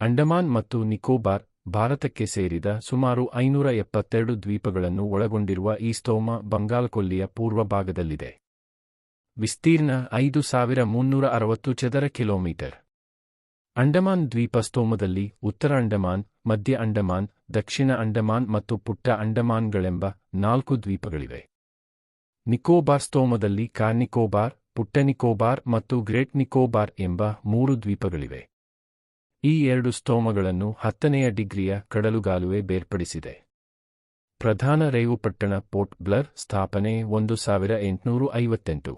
ಅಂಡಮಾನ್ ಮತ್ತು ನಿಕೋಬಾರ್ ಭಾರತಕ್ಕೆ ಸೇರಿದ ಸುಮಾರು 572 ದ್ವೀಪಗಳನ್ನು ಒಳಗೊಂಡಿರುವ ಈ ಸ್ತೋಮ ಬಂಗಾಳಕೊಲ್ಲಿಯ ಪೂರ್ವ ಭಾಗದಲ್ಲಿದೆ. ವಿಸ್ತೀರ್ಣ 5360 ಚದರ ಕಿಲೋಮೀಟರ್. ಅಂಡಮಾನ್ ದ್ವೀಪಸ್ತೋಮದಲ್ಲಿ ಉತ್ತರ ಅಂಡಮಾನ್, ಮಧ್ಯ ಅಂಡಮಾನ್, ದಕ್ಷಿಣ ಅಂಡಮಾನ್ ಮತ್ತು ಪುಟ್ಟ ಅಂಡಮಾನ್ಗಳೆಂಬ 4 ದ್ವೀಪಗಳಿವೆ. ನಿಕೋಬಾರ್ ಸ್ತೋಮದಲ್ಲಿ ಕಾರ್ನಿಕೋಬಾರ್, ಪುಟ್ಟ ನಿಕೋಬಾರ್ ಮತ್ತು ಗ್ರೇಟ್ ನಿಕೋಬಾರ್ ಎಂಬ 3 ದ್ವೀಪಗಳಿವೆ. ಈ 2 ಸ್ತೋಮಗಳನ್ನು 10ನೇ ಡಿಗ್ರಿಯ ಕಡಲುಗಾಲುವೆ ಬೇರ್ಪಡಿಸಿದೆ. ಪ್ರಧಾನ ರೈಲು ಪಟ್ಟಣ ಪೋರ್ಟ್ ಬ್ಲರ್. ಸ್ಥಾಪನೆ 1858.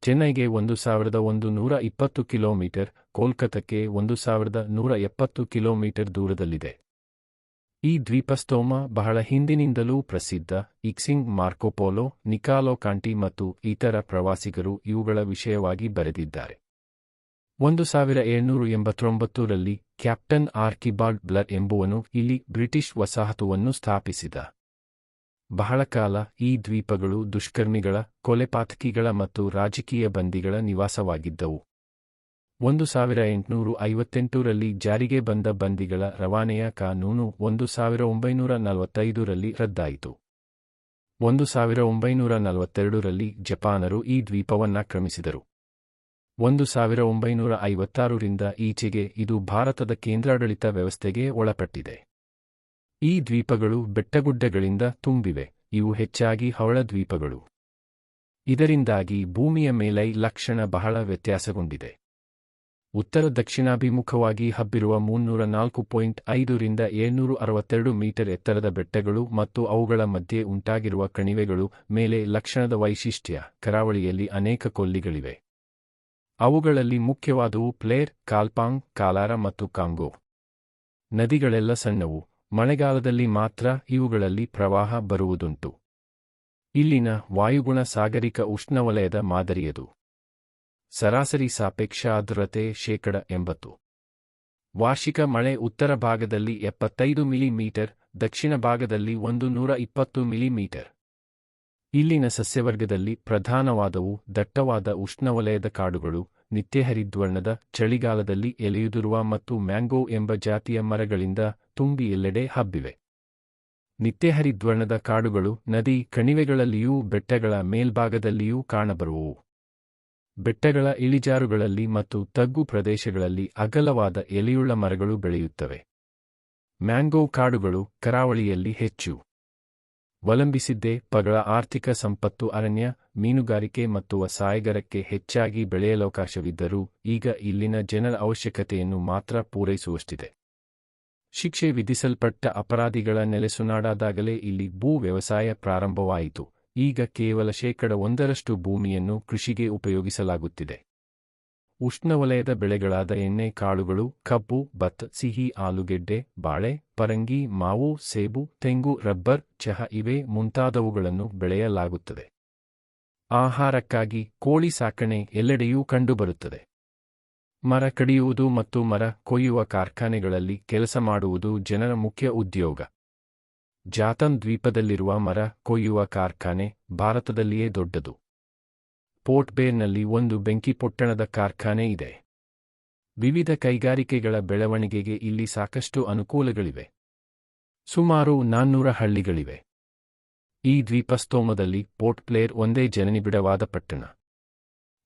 ಚೆನ್ನೈಗೆ 1120 ಕಿಲೋಮೀಟರ್, ಕೋಲ್ಕತ್ತಕ್ಕೆ 1170 ಕಿಲೋಮೀಟರ್ ದೂರದಲ್ಲಿದೆ. ಈ ದ್ವೀಪಸ್ತೋಮ ಬಹಳ ಹಿಂದಿನಿಂದಲೂ ಪ್ರಸಿದ್ಧ. ಇಕ್ಸಿಂಗ್, ಮಾರ್ಕೋಪೋಲೊ, ನಿಕಾಲೋ ಕಾಂಟಿ ಮತ್ತು ಇತರ ಪ್ರವಾಸಿಗರು ಇವುಗಳ ವಿಷಯವಾಗಿ ಬರೆದಿದ್ದಾರೆ. 1789 ರಲ್ಲಿ ಕ್ಯಾಪ್ಟನ್ ಆರ್ಕಿಬಾಲ್ಡ್ ಬ್ಲರ್ ಎಂಬುವನು ಇಲ್ಲಿ ಬ್ರಿಟಿಷ್ ವಸಾಹತುವನ್ನು ಸ್ಥಾಪಿಸಿದ. ಬಹಳ ಕಾಲ ಈ ದ್ವೀಪಗಳು ದುಷ್ಕರ್ಮಿಗಳ, ಕೊಲೆಪಾತಕಿಗಳ ಮತ್ತು ರಾಜಕೀಯ ಬಂದಿಗಳ ನಿವಾಸವಾಗಿದ್ದವು. 1858 ರಲ್ಲಿ ಜಾರಿಗೆ ಬಂದ ಬಂದಿಗಳ ರವಾನೆಯ ಕಾನೂನು 1945 ರಲ್ಲಿ ರದ್ದಾಯಿತು. 1942 ರಲ್ಲಿ ಜಪಾನರು ಈ ದ್ವೀಪವನ್ನಾಕ್ರಮಿಸಿದರು. 1956 ರಿಂದ ಈಚೆಗೆ ಇದು ಭಾರತದ ಕೇಂದ್ರಾಡಳಿತ ವ್ಯವಸ್ಥೆಗೆ ಒಳಪಟ್ಟಿದೆ. ಈ ದ್ವೀಪಗಳು ಬೆಟ್ಟಗುಡ್ಡಗಳಿಂದ ತುಂಬಿವೆ. ಇವು ಹೆಚ್ಚಾಗಿ ಹವಳ ದ್ವೀಪಗಳು. ಇದರಿಂದಾಗಿ ಭೂಮಿಯ ಮೇಲೈ ಲಕ್ಷಣ ಬಹಳ ವ್ಯತ್ಯಾಸಗೊಂಡಿದೆ. ಉತ್ತರ ದಕ್ಷಿಣಾಭಿಮುಖವಾಗಿ ಹಬ್ಬಿರುವ 304.5 ರಿಂದ 762 ಮೀಟರ್ ಎತ್ತರದ ಬೆಟ್ಟಗಳು ಮತ್ತು ಅವುಗಳ ಮಧ್ಯೆ ಉಂಟಾಗಿರುವ ಕಣಿವೆಗಳು ಮೇಲೆ ಲಕ್ಷಣದ ವೈಶಿಷ್ಟ್ಯ. ಕರಾವಳಿಯಲ್ಲಿ ಅನೇಕ ಕೊಲ್ಲಿಗಳಿವೆ. ಅವುಗಳಲ್ಲಿ ಮುಖ್ಯವಾದವು ಪ್ಲೇರ್, ಕಾಲ್ಪಾಂಗ್, ಕಾಲಾರ ಮತ್ತು ಕಾಂಗೋ. ನದಿಗಳೆಲ್ಲ ಸಣ್ಣವು. ಮಳೆಗಾಲದಲ್ಲಿ ಮಾತ್ರ ಇವುಗಳಲ್ಲಿ ಪ್ರವಾಹ ಬರುವುದುಂಟು. ಇಲ್ಲಿನ ವಾಯುಗುಣ ಸಾಗರಿಕ ಉಷ್ಣವಲಯದ ಮಾದರಿಯದು. ಸರಾಸರಿ ಸಾಪೇಕ್ಷ ಆರ್ದ್ರತೆ 80%. ವಾರ್ಷಿಕ ಮಳೆ ಉತ್ತರ ಭಾಗದಲ್ಲಿ 75 ಮಿಲಿಮೀಟರ್, ದಕ್ಷಿಣ ಭಾಗದಲ್ಲಿ 120 ಮಿಲಿಮೀಟರ್. ಇಲ್ಲಿನ ಸಸ್ಯವರ್ಗದಲ್ಲಿ ಪ್ರಧಾನವಾದವು ದಟ್ಟವಾದ ಉಷ್ಣವಲಯದ ಕಾಡುಗಳು, ನಿತ್ಯಹರಿದ್ವರ್ಣದ, ಚಳಿಗಾಲದಲ್ಲಿ ಎಲೆಯುದುರುವ ಮತ್ತು ಮ್ಯಾಂಗೋ ಎಂಬ ಜಾತಿಯ ಮರಗಳಿಂದ ತುಂಬಿ ಎಲ್ಲೆಡೆ ಹಬ್ಬಿವೆ. ನಿತ್ಯಹರಿದ್ವರ್ಣದ ಕಾಡುಗಳು ನದಿ ಕಣಿವೆಗಳಲ್ಲಿಯೂ ಬೆಟ್ಟಗಳ ಮೇಲ್ಭಾಗದಲ್ಲಿಯೂ ಕಾಣಬರುವವು. ಬೆಟ್ಟಗಳ ಇಳಿಜಾರುಗಳಲ್ಲಿ ಮತ್ತು ತಗ್ಗು ಪ್ರದೇಶಗಳಲ್ಲಿ ಅಗಲವಾದ ಎಲೆಯುಳ್ಳ ಮರಗಳು ಬೆಳೆಯುತ್ತವೆ. ಮ್ಯಾಂಗೋ ಕಾಡುಗಳು ಕರಾವಳಿಯಲ್ಲಿ ಹೆಚ್ಚು. ಅವಲಂಬಿಸಿದ್ದೇ ಪಗಳ ಆರ್ಥಿಕ ಸಂಪತ್ತು ಅರಣ್ಯ, ಮೀನುಗಾರಿಕೆ ಮತ್ತು ವಸಾಯಗರಕ್ಕೆ ಹೆಚ್ಚಾಗಿ ಬೆಳೆಯಲವಕಾಶವಿದ್ದರೂ ಈಗ ಇಲ್ಲಿನ ಜನರ ಅವಶ್ಯಕತೆಯನ್ನು ಮಾತ್ರ ಪೂರೈಸುವಷ್ಟಿದೆ. ಶಿಕ್ಷೆ ವಿಧಿಸಲ್ಪಟ್ಟ ಅಪರಾಧಿಗಳ ನೆಲೆಸುನಾಡಾದಾಗಲೇ ಇಲ್ಲಿ ಭೂ ವ್ಯವಸಾಯ ಪ್ರಾರಂಭವಾಯಿತು. ಈಗ ಕೇವಲ 1% ಭೂಮಿಯನ್ನು ಕೃಷಿಗೆ ಉಪಯೋಗಿಸಲಾಗುತ್ತಿದೆ. ಉಷ್ಣವಲಯದ ಬೆಳೆಗಳಾದ ಎಣ್ಣೆ ಕಾಳುಗಳು, ಕಬ್ಬು, ಭತ್ತ, ಸಿಹಿ ಆಲೂಗೆಡ್ಡೆ, ಬಾಳೆ, ಪರಂಗಿ, ಮಾವು, ಸೇಬು, ತೆಂಗು, ರಬ್ಬರ್, ಚಹಾ ಇವೇ ಮುಂತಾದವುಗಳನ್ನು ಬೆಳೆಯಲಾಗುತ್ತದೆ. ಆಹಾರಕ್ಕಾಗಿ ಕೋಳಿ ಸಾಕಣೆ ಎಲ್ಲೆಡೆಯೂ ಕಂಡುಬರುತ್ತದೆ. ಮರ ಕಡಿಯುವುದು ಮತ್ತು ಮರ ಕೊಯ್ಯುವ ಕಾರ್ಖಾನೆಗಳಲ್ಲಿ ಕೆಲಸ ಮಾಡುವುದು ಜನರ ಮುಖ್ಯ ಉದ್ಯೋಗ. ಜಾತನ್ ದ್ವೀಪದಲ್ಲಿರುವ ಮರ ಕೊಯ್ಯುವ ಕಾರ್ಖಾನೆ ಭಾರತದಲ್ಲಿಯೇ ದೊಡ್ಡದು. ಪೋರ್ಟ್ ಬೇರ್ನಲ್ಲಿ ಒಂದು ಬೆಂಕಿಪೊಟ್ಟಣದ ಕಾರ್ಖಾನೆ ಇದೆ. ವಿವಿಧ ಕೈಗಾರಿಕೆಗಳ ಬೆಳವಣಿಗೆಗೆ ಇಲ್ಲಿ ಸಾಕಷ್ಟು ಅನುಕೂಲಗಳಿವೆ. ಸುಮಾರು 400 ಹಳ್ಳಿಗಳಿವೆ. ಈ ದ್ವೀಪಸ್ತೋಮದಲ್ಲಿ ಪೋರ್ಟ್ ಬ್ಲೇರ್ ಒಂದೇ ಜನನಿಬಿಡವಾದ ಪಟ್ಟಣ.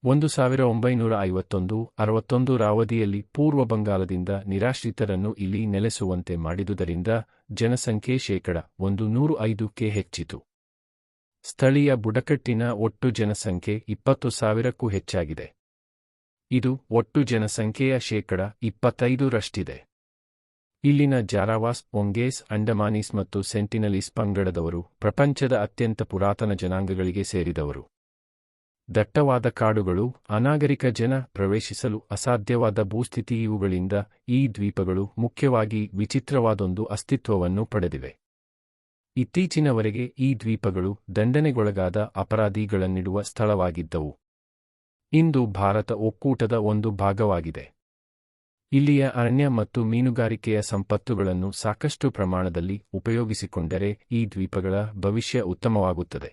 1951-61 ರ ಅವಧಿಯಲ್ಲಿ ಪೂರ್ವ ಬಂಗಾಳದಿಂದ ನಿರಾಶ್ರಿತರನ್ನು ಇಲ್ಲಿ ನೆಲೆಸುವಂತೆ ಮಾಡಿದುದರಿಂದ ಜನಸಂಖ್ಯೆ 105ಕ್ಕೆ ಹೆಚ್ಚಿತು. ಸ್ಥಳೀಯ ಬುಡಕಟ್ಟಿನ ಒಟ್ಟು ಜನಸಂಖ್ಯೆ 20,000ಕ್ಕೂ ಹೆಚ್ಚಾಗಿದೆ. ಇದು ಒಟ್ಟು ಜನಸಂಖ್ಯೆಯ 25%ರಷ್ಟಿದೆ. ಇಲ್ಲಿನ ಜಾರಾವಾಸ್, ಒಂಗೇಸ್, ಅಂಡಮಾನೀಸ್ ಮತ್ತು ಸೆಂಟಿನಲೀಸ್ ಪಂಗಡದವರು ಪ್ರಪಂಚದ ಅತ್ಯಂತ ಪುರಾತನ ಜನಾಂಗಗಳಿಗೆ ಸೇರಿದವರು. ದಟ್ಟವಾದ ಕಾಡುಗಳು, ಅನಾಗರಿಕ ಜನ ಪ್ರವೇಶಿಸಲು ಅಸಾಧ್ಯವಾದ ಭೂಸ್ಥಿತಿ ಇವುಗಳಿಂದ ಈ ದ್ವೀಪಗಳು ಮುಖ್ಯವಾಗಿ ವಿಚಿತ್ರವಾದೊಂದು ಅಸ್ತಿತ್ವವನ್ನು ಪಡೆದಿವೆ. ಇತ್ತೀಚಿನವರೆಗೆ ಈ ದ್ವೀಪಗಳು ದಂಡನೆಗೊಳಗಾದ ಅಪರಾಧಿಗಳನ್ನಿಡುವ ಸ್ಥಳವಾಗಿದ್ದವು. ಇಂದು ಭಾರತ ಒಕ್ಕೂಟದ ಒಂದು ಭಾಗವಾಗಿದೆ. ಇಲ್ಲಿಯ ಅರಣ್ಯ ಮತ್ತು ಮೀನುಗಾರಿಕೆಯ ಸಂಪತ್ತುಗಳನ್ನು ಸಾಕಷ್ಟು ಪ್ರಮಾಣದಲ್ಲಿ ಉಪಯೋಗಿಸಿಕೊಂಡರೆ ಈ ದ್ವೀಪಗಳ ಭವಿಷ್ಯ ಉತ್ತಮವಾಗುತ್ತದೆ.